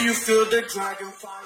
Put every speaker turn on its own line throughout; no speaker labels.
you feel the dragon fire?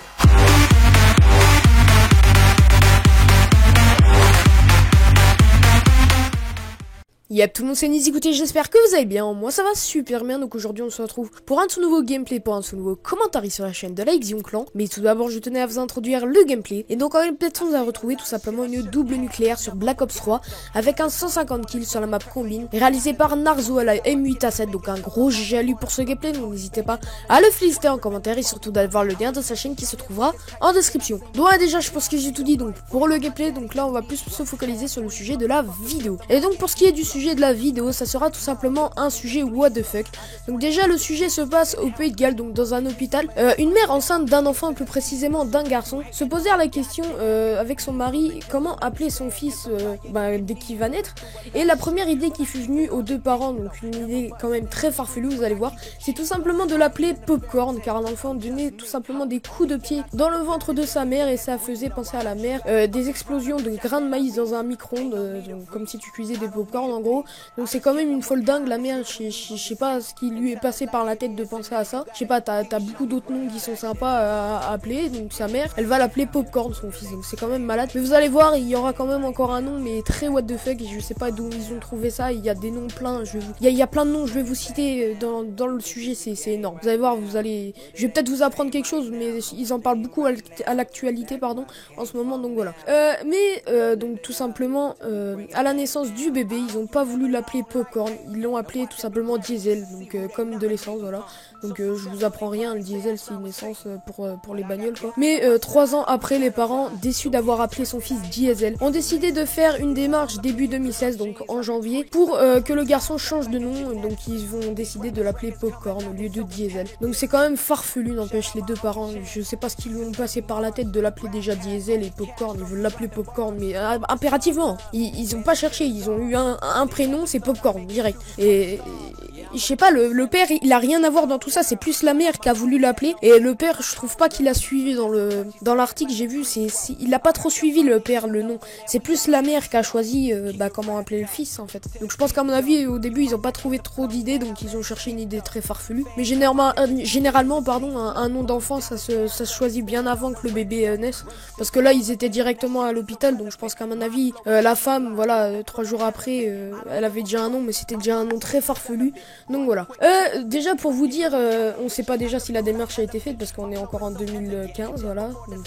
Yep, tout le monde c'est Nizi, écoutez, j'espère que vous allez bien, moi ça va super bien, donc aujourd'hui on se retrouve pour un tout nouveau gameplay, pour un tout nouveau commentaire sur la chaîne de la Xion Clan. Mais tout d'abord je tenais à vous introduire le gameplay, et donc en gameplay on va retrouver tout simplement une double nucléaire sur Black Ops 3, avec un 150 kills sur la map combine, réalisé par Narzo à la M8A7, donc un gros GG à lui pour ce gameplay, donc n'hésitez pas à le féliciter en commentaire, et surtout d'avoir le lien de sa chaîne qui se trouvera en description. Donc déjà je pense que j'ai tout dit donc pour le gameplay, donc là on va plus se focaliser sur le sujet de la vidéo. Et donc pour ce qui est du sujet de la vidéo, ça sera tout simplement un sujet what the fuck. Donc déjà le sujet se passe au Pays de Galles, donc dans un hôpital. Une mère enceinte d'un enfant, plus précisément d'un garçon, se posait la question avec son mari comment appeler son fils dès qu'il va naître. Et la première idée qui fut venue aux deux parents, donc une idée quand même très farfelue, vous allez voir, c'est tout simplement de l'appeler Popcorn, car l'enfant donnait tout simplement des coups de pied dans le ventre de sa mère et ça faisait penser à la mère des explosions de grains de maïs dans un micro-ondes, comme si tu cuisais des popcorn en gros. Donc c'est quand même une folle dingue, la mère, je sais pas ce qui lui est passé par la tête de penser à ça. Je sais pas, t'as beaucoup d'autres noms qui sont sympas à appeler, donc sa mère, elle va l'appeler Popcorn son fils, donc c'est quand même malade. Mais vous allez voir, il y aura quand même encore un nom, mais très what the fuck, je sais pas d'où ils ont trouvé ça, il y a des noms pleins, il y a plein de noms, je vais vous citer dans le sujet, c'est énorme. Vous allez voir, je vais peut-être vous apprendre quelque chose, mais ils en parlent beaucoup à l'actualité, pardon, en ce moment, donc voilà. Donc tout simplement, à la naissance du bébé, ils ont pas voulu l'appeler Popcorn, ils l'ont appelé tout simplement Diesel, donc comme de l'essence, voilà. Donc je vous apprends rien, le diesel c'est une essence pour les bagnoles quoi. Mais 3 ans après, les parents, déçus d'avoir appelé son fils Diesel, ont décidé de faire une démarche début 2016, donc en janvier, pour que le garçon change de nom, donc ils vont décider de l'appeler Popcorn au lieu de Diesel. Donc c'est quand même farfelu, n'empêche, les deux parents, je sais pas ce qu'ils lui ont passé par la tête de l'appeler déjà Diesel et Popcorn, ils veulent l'appeler Popcorn, mais impérativement, ils ont pas cherché, ils ont eu un prénom, c'est Popcorn, direct. Et je sais pas, le père, il a rien à voir dans tout ça, c'est plus la mère qui a voulu l'appeler. Et le père, je trouve pas qu'il a suivi dans l'article, j'ai vu, il a pas trop suivi le père, le nom. C'est plus la mère qui a choisi comment appeler le fils en fait. Donc je pense qu'à mon avis, au début, ils ont pas trouvé trop d'idées, donc ils ont cherché une idée très farfelue. Mais généralement, pardon, un nom d'enfant, ça se choisit bien avant que le bébé naisse. Parce que là, ils étaient directement à l'hôpital, donc je pense qu'à mon avis, la femme, voilà, 3 jours après, elle avait déjà un nom, mais c'était déjà un nom très farfelu. Donc voilà. Déjà pour vous dire, on sait pas déjà si la démarche a été faite parce qu'on est encore en 2015, voilà. Donc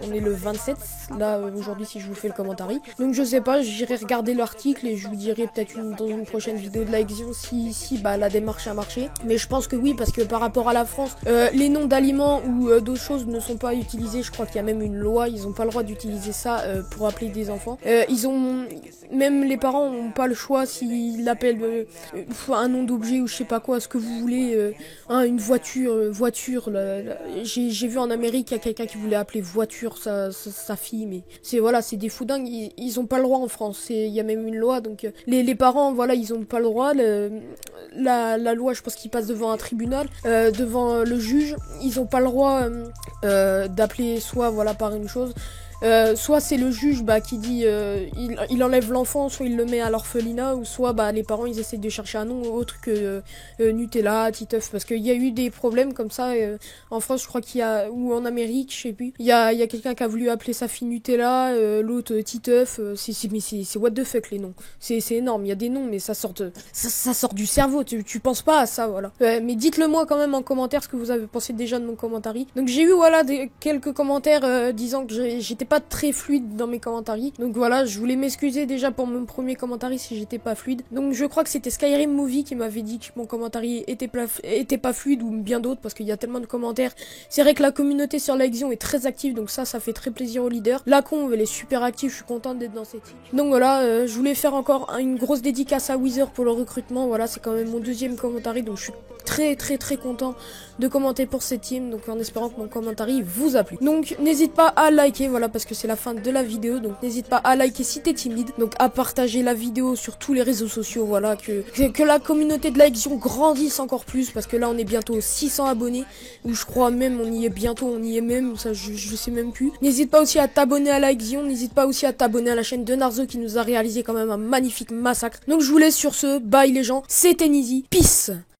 on est le 27 là aujourd'hui si je vous fais le commentaire. Donc je sais pas, j'irai regarder l'article et je vous dirai peut-être dans une prochaine vidéo de la Xion si la démarche a marché. Mais je pense que oui, parce que par rapport à la France, les noms d'aliments ou d'autres choses ne sont pas utilisés. Je crois qu'il y a même une loi, ils ont pas le droit d'utiliser ça pour appeler des enfants. Même les parents ont pas le choix s'ils l'appellent un nom d'objet ou je sais pas quoi, ce que vous voulez, une voiture, j'ai vu en Amérique, il y a quelqu'un qui voulait appeler voiture sa fille, mais c'est des fous dingues, ils ont pas le droit en France, il y a même une loi, donc les parents, voilà, ils ont pas le droit, la loi, je pense qu'ils passent devant un tribunal, devant le juge, ils ont pas le droit d'appeler soit, voilà, par une chose, soit c'est le juge qui dit il enlève l'enfant, soit il le met à l'orphelinat, ou soit les parents ils essaient de chercher un nom autre que Nutella, Titeuf, parce qu'il y a eu des problèmes comme ça en France, je crois qu'il y a, ou en Amérique, je sais plus, il y a quelqu'un qui a voulu appeler sa fille Nutella, l'autre Titeuf, c'est what the fuck les noms, c'est énorme, il y a des noms mais ça sort du cerveau, tu penses pas à ça, voilà. Mais dites-le moi quand même en commentaire ce que vous avez pensé déjà de mon commentaire. Donc j'ai eu voilà quelques commentaires disant que j'étais pas très fluide dans mes commentaires. Donc voilà, je voulais m'excuser déjà pour mon premier commentaire si j'étais pas fluide. Donc je crois que c'était Skyrim Movie qui m'avait dit que mon commentaire était pas fluide, ou bien d'autres, parce qu'il y a tellement de commentaires. C'est vrai que la communauté sur la Xion est très active, donc ça fait très plaisir aux leaders. La con, elle est super active, je suis contente d'être dans cette team. Donc voilà, je voulais faire encore une grosse dédicace à Wither pour le recrutement. Voilà, c'est quand même mon deuxième commentaire, donc je suis très très très content de commenter pour cette team, donc en espérant que mon commentaire vous a plu. Donc n'hésite pas à liker, voilà, parce que c'est la fin de la vidéo, donc n'hésite pas à liker si t'es timide, donc à partager la vidéo sur tous les réseaux sociaux, voilà, que la communauté de la Xion grandisse encore plus, parce que là on est bientôt 600 abonnés, ou je crois même on y est même, ça je sais même plus. N'hésite pas aussi à t'abonner à la Xion, n'hésite pas aussi à t'abonner à la chaîne de Narzo qui nous a réalisé quand même un magnifique massacre. Donc je vous laisse sur ce, bye les gens, c'était Nizi, peace.